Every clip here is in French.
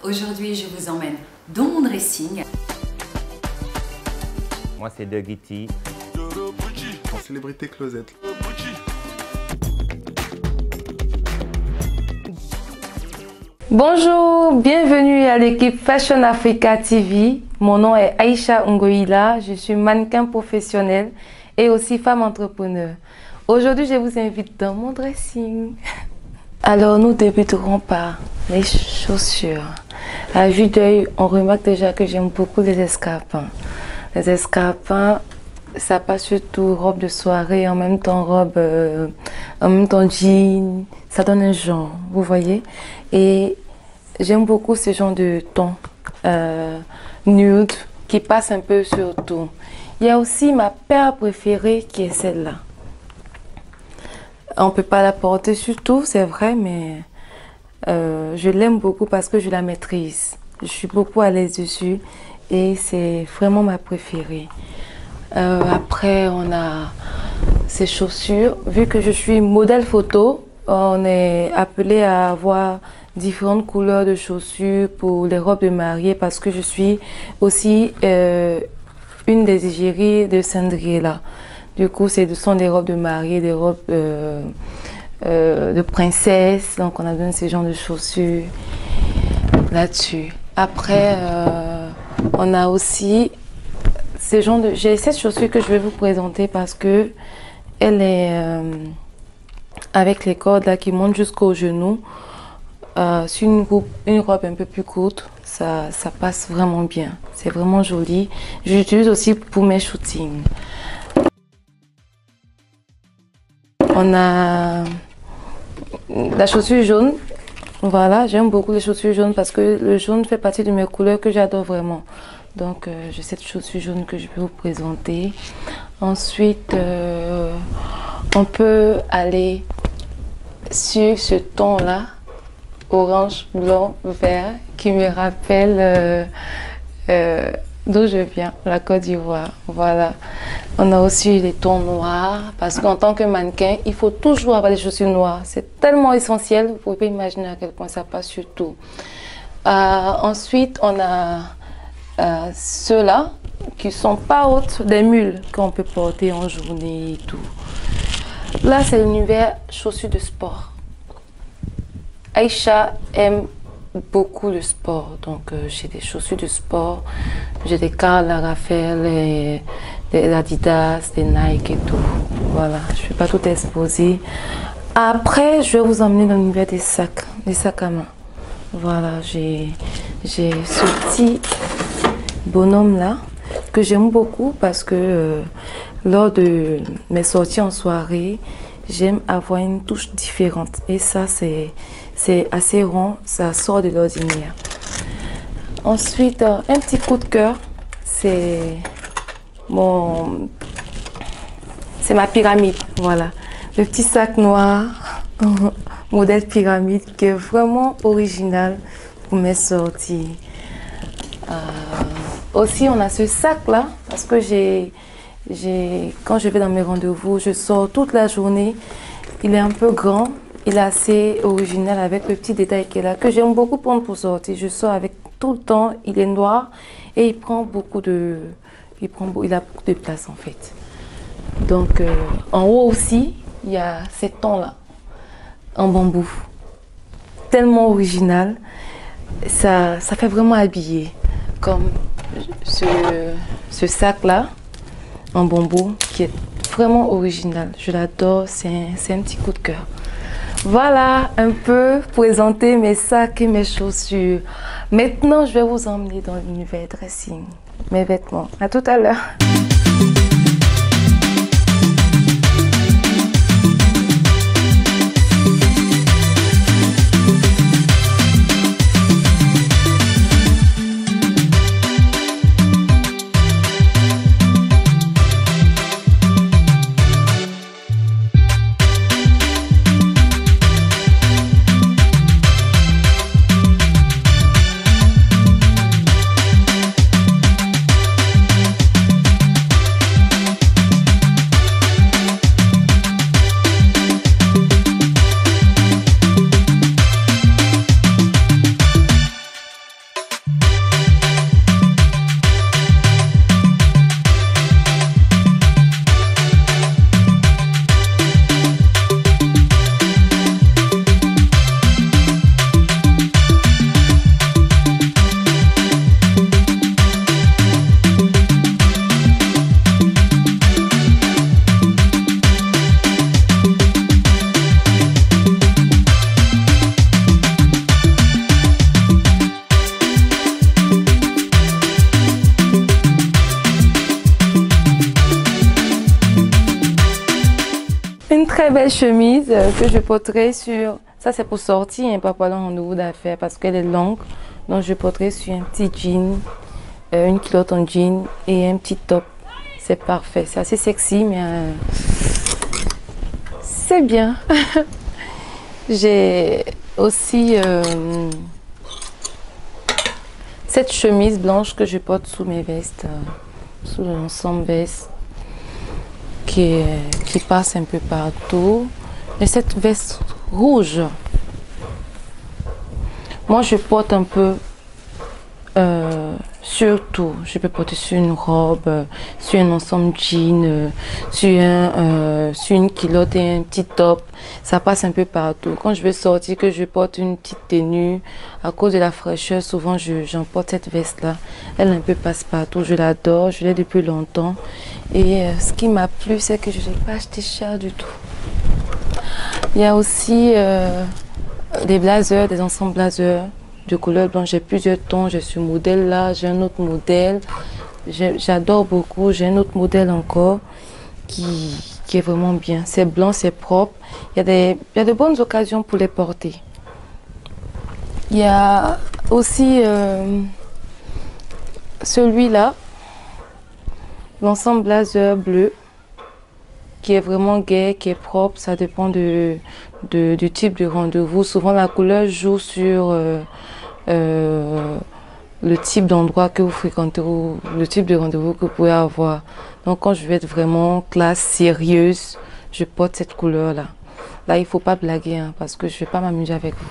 Aujourd'hui, je vous emmène dans mon dressing. Moi, c'est Dougie T. En célébrité closet. Bonjour, bienvenue à l'équipe Fashion Africa TV. Mon nom est Aïcha Ngoïla, je suis mannequin professionnel et aussi femme entrepreneur. Aujourd'hui, je vous invite dans mon dressing. Alors, nous débuterons par les chaussures. À vue d'œil, on remarque déjà que j'aime beaucoup les escarpins. Les escarpins, ça passe surtout robe de soirée, en même temps jean, ça donne un genre, vous voyez. Et j'aime beaucoup ce genre de ton nude qui passe un peu sur tout. Il y a aussi ma paire préférée qui est celle-là. On ne peut pas la porter sur tout, c'est vrai, mais je l'aime beaucoup parce que je la maîtrise. Je suis beaucoup à l'aise dessus et c'est vraiment ma préférée. Après, on a ces chaussures. Vu que je suis modèle photo, on est appelé à avoir différentes couleurs de chaussures pour les robes de mariée parce que je suis aussi une des égéries de Cinderella. Du coup, ce sont des robes de mariée, des robes de princesse. Donc, on a besoin de ce genre de chaussures là-dessus. Après, on a aussi ces genres de... J'ai cette chaussure que je vais vous présenter parce que elle est avec les cordes là qui montent jusqu'au genou. Sur une robe un peu plus courte, ça passe vraiment bien. C'est vraiment joli. Je l'utilise aussi pour mes shootings. On a la chaussure jaune. Voilà, j'aime beaucoup les chaussures jaunes parce que le jaune fait partie de mes couleurs que j'adore vraiment. Donc, j'ai cette chaussure jaune que je vais vous présenter. Ensuite, on peut aller sur ce ton-là, orange, blanc, vert, qui me rappelle d'où je viens, la Côte d'Ivoire. Voilà. On a aussi les tons noirs, parce qu'en tant que mannequin, il faut toujours avoir des chaussures noires. C'est tellement essentiel, vous pouvez pas imaginer à quel point ça passe sur tout. Ensuite, on a ceux-là qui sont pas hautes, des mules qu'on peut porter en journée et tout. Là, c'est l'univers chaussures de sport. Aïcha aime beaucoup le sport, donc j'ai des chaussures de sport, j'ai des Karl Lagerfeld, des Adidas, des Nike et tout. Voilà, je ne vais pas tout exposer. Après, je vais vous emmener dans l'univers des sacs à main. Voilà, j'ai ce petit bonhomme là que j'aime beaucoup parce que lors de mes sorties en soirée, j'aime avoir une touche différente et ça c'est assez rond, ça sort de l'ordinaire. Ensuite, un petit coup de cœur, c'est ma pyramide, voilà. Le petit sac noir, modèle pyramide, qui est vraiment original pour mes sorties. Aussi, on a ce sac-là, parce que quand je vais dans mes rendez-vous, je sors toute la journée. Il est un peu grand. Il est assez original avec le petit détail qu'il a, que j'aime beaucoup prendre pour sortir. Je sors avec tout le temps. Il est noir et il a beaucoup de place en fait. Donc en haut aussi, il y a ces tons-là en bambou. Tellement original. Ça fait vraiment habillé. Comme ce sac-là en bambou qui est vraiment original. Je l'adore. C'est un petit coup de cœur. Voilà un peu présenter mes sacs et mes chaussures. Maintenant, je vais vous emmener dans l'univers dressing, mes vêtements. À tout à l'heure. très belle chemise que je porterai sur... Ça, c'est pour sortir, hein, pas pour aller en rendez-vous d'affaires parce qu'elle est longue. Donc, je porterai sur un petit jean, une culotte en jean et un petit top. C'est parfait. C'est assez sexy, mais c'est bien. J'ai aussi cette chemise blanche que je porte sous mes vestes, sous l'ensemble veste qui passe un peu partout. Et cette veste rouge, moi je porte un peu surtout, je peux porter sur une robe, sur un ensemble jean, sur une culotte et un petit top. Ça passe un peu partout. Quand je vais sortir, que je porte une petite tenue, à cause de la fraîcheur, souvent j'emporte cette veste-là. Elle un peu passe partout. Je l'adore, je l'ai depuis longtemps. Et ce qui m'a plu, c'est que je ne l'ai pas acheté cher du tout. Il y a aussi des blazers, des ensembles blazers de couleur blanche. J'ai plusieurs tons. J'ai ce modèle-là, j'ai un autre modèle. J'adore beaucoup. J'ai un autre modèle encore qui est vraiment bien. C'est blanc, c'est propre. Il y a de bonnes occasions pour les porter. Il y a aussi celui-là, l'ensemble blazer bleu, qui est vraiment gai, qui est propre. Ça dépend du type de rendez-vous. Souvent, la couleur joue sur le type d'endroit que vous fréquentez ou le type de rendez-vous que vous pouvez avoir. Donc, quand je vais être vraiment classe, sérieuse, je porte cette couleur-là. Là, il ne faut pas blaguer, hein, parce que je ne vais pas m'amuser avec vous.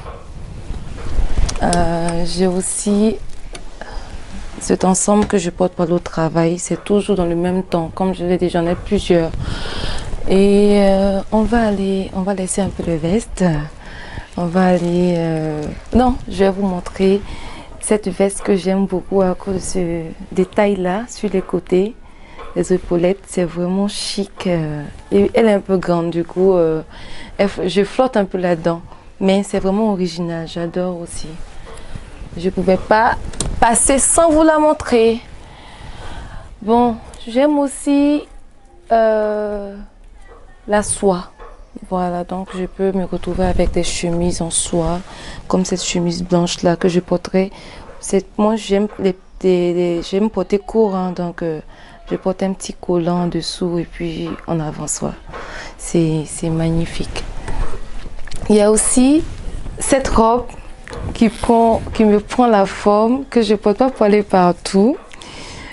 J'ai aussi cet ensemble que je porte pour le travail. C'est toujours dans le même ton. Comme je l'ai dit, j'en ai plusieurs. Et on va laisser un peu le veste. On va aller... Non, je vais vous montrer cette veste que j'aime beaucoup à cause de ce détail-là sur les côtés. Les épaulettes, c'est vraiment chic. Et elle est un peu grande, du coup, je flotte un peu là-dedans. Mais c'est vraiment original, j'adore aussi. Je ne pouvais pas passer sans vous la montrer. Bon, j'aime aussi la soie. Voilà, donc je peux me retrouver avec des chemises en soie, comme cette chemise blanche-là que je porterai. Moi, j'aime porter court, hein, donc je porte un petit collant en dessous et puis en avant-soie. C'est magnifique. Il y a aussi cette robe qui me prend la forme, que je ne porte pas pour aller partout.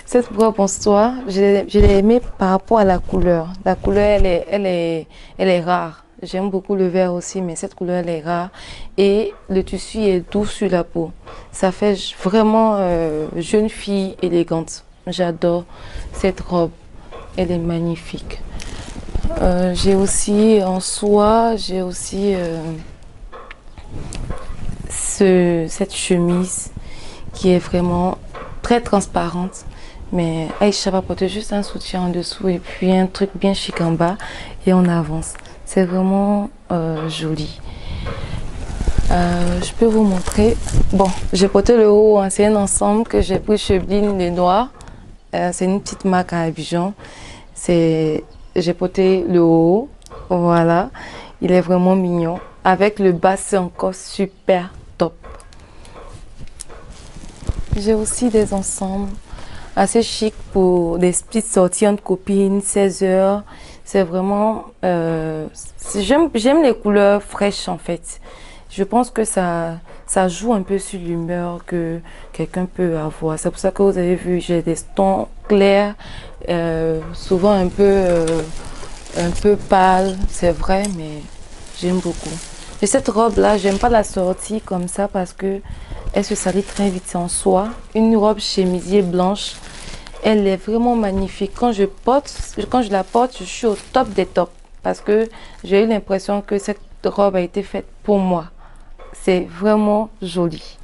Cette robe en soie, je l'ai aimée par rapport à la couleur. La couleur, elle est rare. J'aime beaucoup le vert aussi, mais cette couleur, elle est rare. Et le tissu est doux sur la peau. Ça fait vraiment jeune fille élégante. J'adore cette robe. Elle est magnifique. J'ai aussi en soie, j'ai aussi cette chemise qui est vraiment très transparente. Mais Aïcha va porter juste un soutien en dessous et puis un truc bien chic en bas et on avance. C'est vraiment joli. Je peux vous montrer. Bon, j'ai porté le haut, hein, c'est un ensemble que j'ai pris chez Bline les Noirs. C'est une petite marque à Abidjan. J'ai porté le haut, voilà. Il est vraiment mignon. Avec le bas, c'est encore super top. J'ai aussi des ensembles assez chic pour des petites sorties entre copines, 16 heures. C'est vraiment... j'aime les couleurs fraîches en fait. Je pense que ça joue un peu sur l'humeur que quelqu'un peut avoir. C'est pour ça que vous avez vu, j'ai des tons clairs, souvent un peu pâles, c'est vrai, mais j'aime beaucoup. Et cette robe-là, j'aime pas la sortie comme ça parce que elle se salit très vite, c'est en soie. Une robe chemisier blanche, elle est vraiment magnifique. Quand je la porte, je suis au top des tops parce que j'ai eu l'impression que cette robe a été faite pour moi. C'est vraiment joli.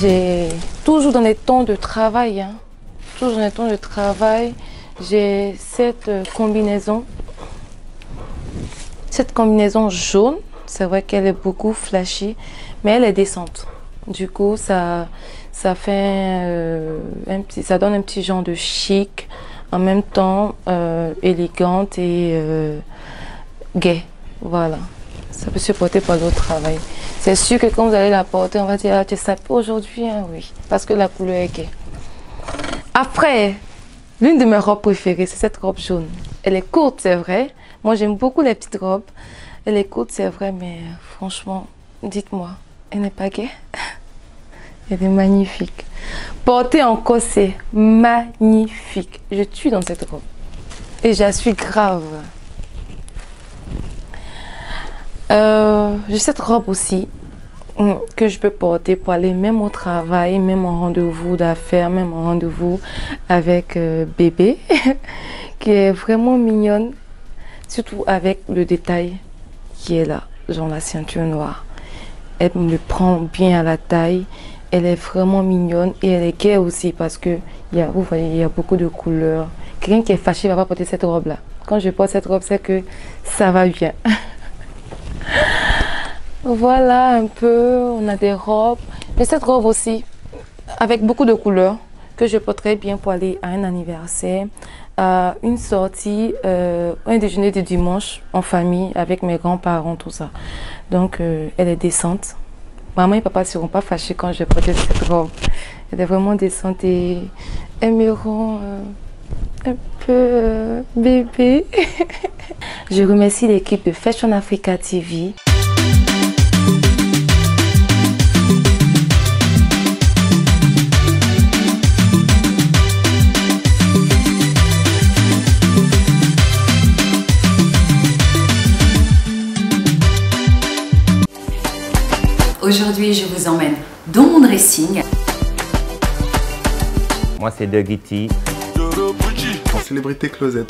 J'ai toujours dans les tons de travail, hein. Toujours dans les tons de travail. J'ai cette combinaison jaune. C'est vrai qu'elle est beaucoup flashy, mais elle est décente. Du coup, ça fait ça donne un petit genre de chic, en même temps élégante et gai. Voilà, ça peut se porter par le travail. C'est sûr que quand vous allez la porter, on va dire, ah, tu es sapé aujourd'hui, hein? Oui, parce que la couleur est gaie. Après, l'une de mes robes préférées, c'est cette robe jaune. Elle est courte, c'est vrai. Moi, j'aime beaucoup les petites robes. Elle est courte, c'est vrai, mais franchement, dites-moi, elle n'est pas gaie? Elle est magnifique. Portée en corset, magnifique. Je tue dans cette robe. Et j'en suis grave. J'ai cette robe aussi que je peux porter pour aller même au travail, même en rendez-vous d'affaires, même en rendez-vous avec bébé, qui est vraiment mignonne, surtout avec le détail qui est là, genre la ceinture noire. Elle me prend bien à la taille, elle est vraiment mignonne et elle est gaie aussi parce que vous voyez, il y a beaucoup de couleurs. Quelqu'un qui est fâché va pas porter cette robe là. Quand je porte cette robe, c'est que ça va bien. Voilà un peu, on a des robes. Mais cette robe aussi, avec beaucoup de couleurs, que je porterai bien pour aller à un anniversaire, à une sortie, un déjeuner de dimanche en famille avec mes grands-parents, tout ça. Donc, elle est décente. Maman et papa ne seront pas fâchés quand je porte cette robe. Elle est vraiment décente et elle me rend un peu bébé. Je remercie l'équipe de Fashion Africa TV. Aujourd'hui, je vous emmène dans mon dressing. Moi, c'est Dougie T. En célébrité Closet.